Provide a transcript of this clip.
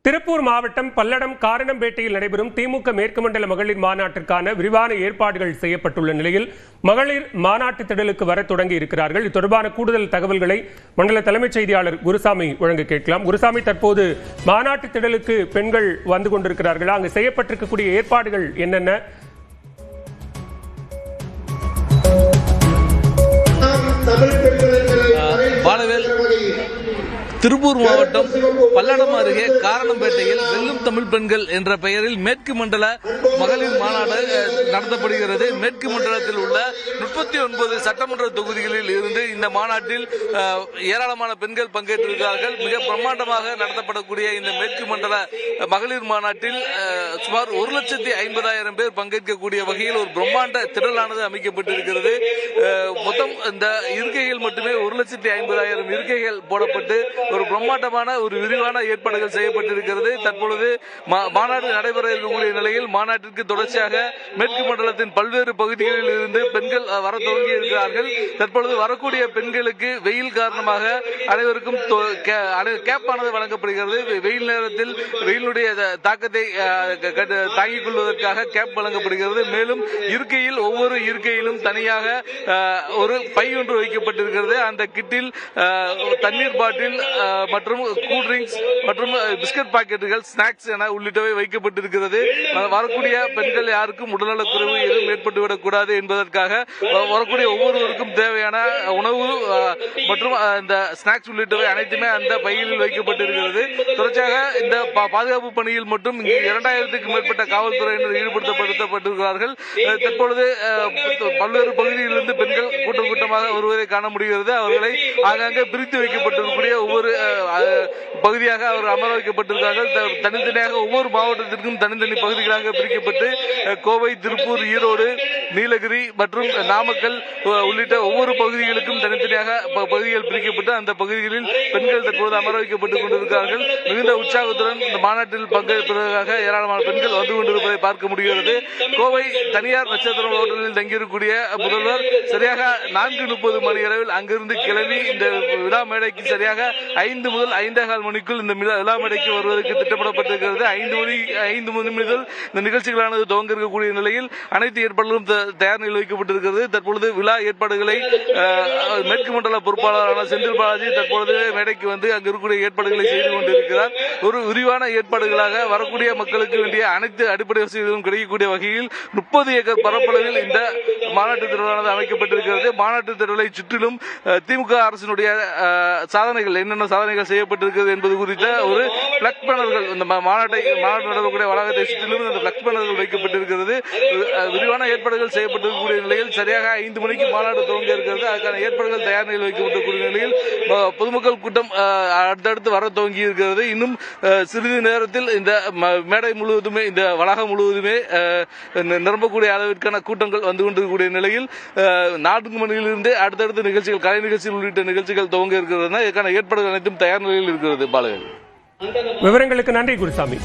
திருப்பூர் மாவட்டம் பல்லடம் காரணம்பேட்டையில் நடைபெறும் திமுக மேற்கு மண்டல மகளிர் மாநாட்டிற்கான விரிவான ஏற்பாடுகள் செய்யப்பட்டுள்ள நிலையில் மகளிர் மாநாட்டு திடலுக்கு வர தொடங்கி இருக்கிறார்கள். இது தொடர்பான கூடுதல் தகவல்களை மண்டல தலைமைச் செய்தியாளர் குருசாமி வழங்க கேட்கலாம். குருசாமி, தற்போது மாநாட்டு திடலுக்கு பெண்கள் வந்து கொண்டிருக்கிறார்களா? அங்கு செய்யப்பட்டிருக்கக்கூடிய ஏற்பாடுகள் என்னென்ன? திருப்பூர் மாவட்டம் பல்லடம் அருகே காரணம்பேட்டையில் வெல்லும் தமிழ் பெண்கள் என்ற பெயரில் மேற்கு மண்டல மகளிர் மாநாடு நடத்தப்படுகிறது. மேற்கு மண்டலத்தில் உள்ள 39 சட்டமன்ற தொகுதிகளில் இருந்து இந்த மாநாட்டில் ஏராளமான பெண்கள் பங்கேற்றிருக்கிறார்கள். மிக பிரம்மாண்டமாக நடத்தப்படக்கூடிய இந்த மேற்கு மண்டல மகளிர் மாநாட்டில் சுமார் 1,50,000 பேர் பங்கேற்கக்கூடிய வகையில் ஒரு பிரம்மாண்ட திடலானது அமைக்கப்பட்டிருக்கிறது. மொத்தம் இந்த இருக்கைகள் மட்டுமே 1,50,000 இருக்கைகள் போடப்பட்டு ஒரு பிரம்மாண்டமான ஒரு விரிவான ஏற்பாடுகள் செய்யப்பட்டிருக்கிறது. தற்பொழுது மாநாடு நடைபெற இருக்கக்கூடிய நிலையில் மாநாட்டிற்கு தொடர்ச்சியாக மேற்கு மண்டலத்தின் பல்வேறு பகுதிகளில் இருந்து பெண்கள் வர துவங்கி இருக்கிறார்கள். தற்பொழுது வரக்கூடிய பெண்களுக்கு வெயில் காரணமாக அனைவருக்கும் கேப்பானது வழங்கப்படுகிறது. வெயில் நேரத்தில் வெயிலுடைய தாக்கத்தை தாங்கிக் கொள்வதற்காக கேப் வழங்கப்படுகிறது. மேலும் இருக்கையில் ஒவ்வொரு இருக்கையிலும் தனியாக ஒரு பை ஒன்று வைக்கப்பட்டிருக்கிறது. அந்த கிட்டில் தண்ணீர் பாட்டில் மற்றும் கூல் ட்ரிங்க்ஸ் மற்றும் பிஸ்கட் பாக்கெட்டுகள், ஸ்நாக்ஸ் என உள்ளிட்டவை வைக்கப்பட்டிருக்கிறது. வரக்கூடிய பெண்கள் யாருக்கும் உடல்நலக்குறைவு எதுவும் ஏற்பட்டுவிடக் கூடாது என்பதற்காக வரக்கூடிய ஒவ்வொருவருக்கும் தேவையான உணவு மற்றும் இந்த ஸ்நாக்ஸ் உள்ளிட்டவை அனைத்துமே அந்த பைகளில் வைக்கப்பட்டிருக்கிறது. தொடர்ச்சியாக இந்த பாதுகாப்பு பணியில் மட்டும் 2000க்கும் மேற்பட்ட காவல்துறையினர் ஈடுபடுத்தப்பட்டிருக்கிறார்கள். தற்பொழுது பல்வேறு பகுதிகளிலிருந்து பெண்கள் கூட்டம் கூட்டமாக வருவதை காண முடிகிறது. அவர்களை ஆங்காங்கே பிரித்து வைக்கப்பட்டிருக்கக்கூடிய ஒவ்வொரு பகுதியாக அவர் அமர வைக்கப்பட்டிருக்கிறார்கள். தனித்தனியாக ஒவ்வொரு மாவட்டத்திற்கும் தனித்தனி பகுதிகளாக பிரிக்கப்பட்டு கோவை, திருப்பூர், ஈரோடு, நீலகிரி மற்றும் நாமக்கல் உள்ளிட்ட ஒவ்வொரு பகுதிகளுக்கும் தனித்தனியாக பகுதிகள் பிரிக்கப்பட்டு அந்த பகுதிகளில் பெண்கள் தற்போது அமர வைக்கப்பட்டுக் கொண்டிருக்கிறார்கள். மிகுந்த உற்சாகத்துடன் இந்த மாநாட்டில் பங்கேற்பதற்காக ஏராளமான பெண்கள் வந்து கொண்டிருப்பதை பார்க்க முடிகிறது. கோவை தனியார் நட்சத்திரம் ஹோட்டலில் தங்கியிருக்கக்கூடிய முதல்வர் சரியாக 4:30 மணி அளவில் அங்கிருந்து கிளம்பி இந்த விழா மேடைக்கு சரியாக 5 முதல் 5:15 மணிக்குள் இந்த விழா மேடைக்கு வருவதற்கு திட்டமிடப்பட்டிருக்கிறது. 5 மணி முதல் இந்த நிகழ்ச்சிகளானது துவங்க இருக்கக்கூடிய நிலையில் அனைத்து ஏற்பாடுகளும் தயார் நிலையில் வைக்கப்பட்டிருக்கிறது. தற்பொழுது விழா ஏற்பாடுகளை மேற்கு மண்டல பொறுப்பாளரான செந்தில் பாலாஜி தற்பொழுது மேடைக்கு வந்து அங்கு இருக்கக்கூடிய ஏற்பாடுகளை செய்து கொண்டிருக்கிறார். ஒரு விரிவான ஏற்பாடுகளாக வரக்கூடிய மக்களுக்கு வேண்டிய அனைத்து அடிப்படை வசதிகளும் கிடைக்கக்கூடிய வகையில் 30 ஏக்கர் பரப்பளவில் இந்த மாநாட்டு திடலானது அமைக்கப்பட்டிருக்கிறது. மாநாட்டு திடலை சுற்றிலும் திமுக அரசினுடைய சாதனைகள் என்னென்ன சாதனைகள் செய்யப்பட்டிருக்கிறது என்பது குறித்த ஒரு பிளக் பேனர்கள் இந்த மாநாடு நடக்கக்கூடிய வளாகத்தை சுற்றிலும் இந்த பிளக் பேனர்கள் வைக்கப்பட்டிருக்கிறது. விரிவான ஏற்பாடுகள் செய்யப்பட்டிருக்கக்கூடிய நிலையில் சரியாக 5 மணிக்கு மாநாடு துவங்க இருக்கிறது. அதுக்கான ஏற்பாடுகள் தயார் நிலையில் வைக்கப்பட்டிருக்கூடிய நிலையில் பொதுமக்கள் கூட்டம் அடுத்தடுத்து வர துவங்கி இருக்கிறது. இன்னும் சிறிது நேரத்தில் இந்த மேடை முழுவதுமே இந்த வளாகம் முழுவதுமே நிரம்பக்கூடிய அளவிற்கான கூட்டங்கள் வந்து கொண்டிருக்கக்கூடிய நிலையில் 4 மணியிலிருந்து அடுத்தடுத்த நிகழ்ச்சிகள், கலை நிகழ்ச்சிகள் உள்ளிட்ட நிகழ்ச்சிகள் துவங்க இருக்கிறது. இதற்கான ஏற்பாடுகள் அனைத்தும் தயார் நிலையில் இருக்கிறது. பாலகன், விவரங்களுக்கு நன்றி குருசாமி.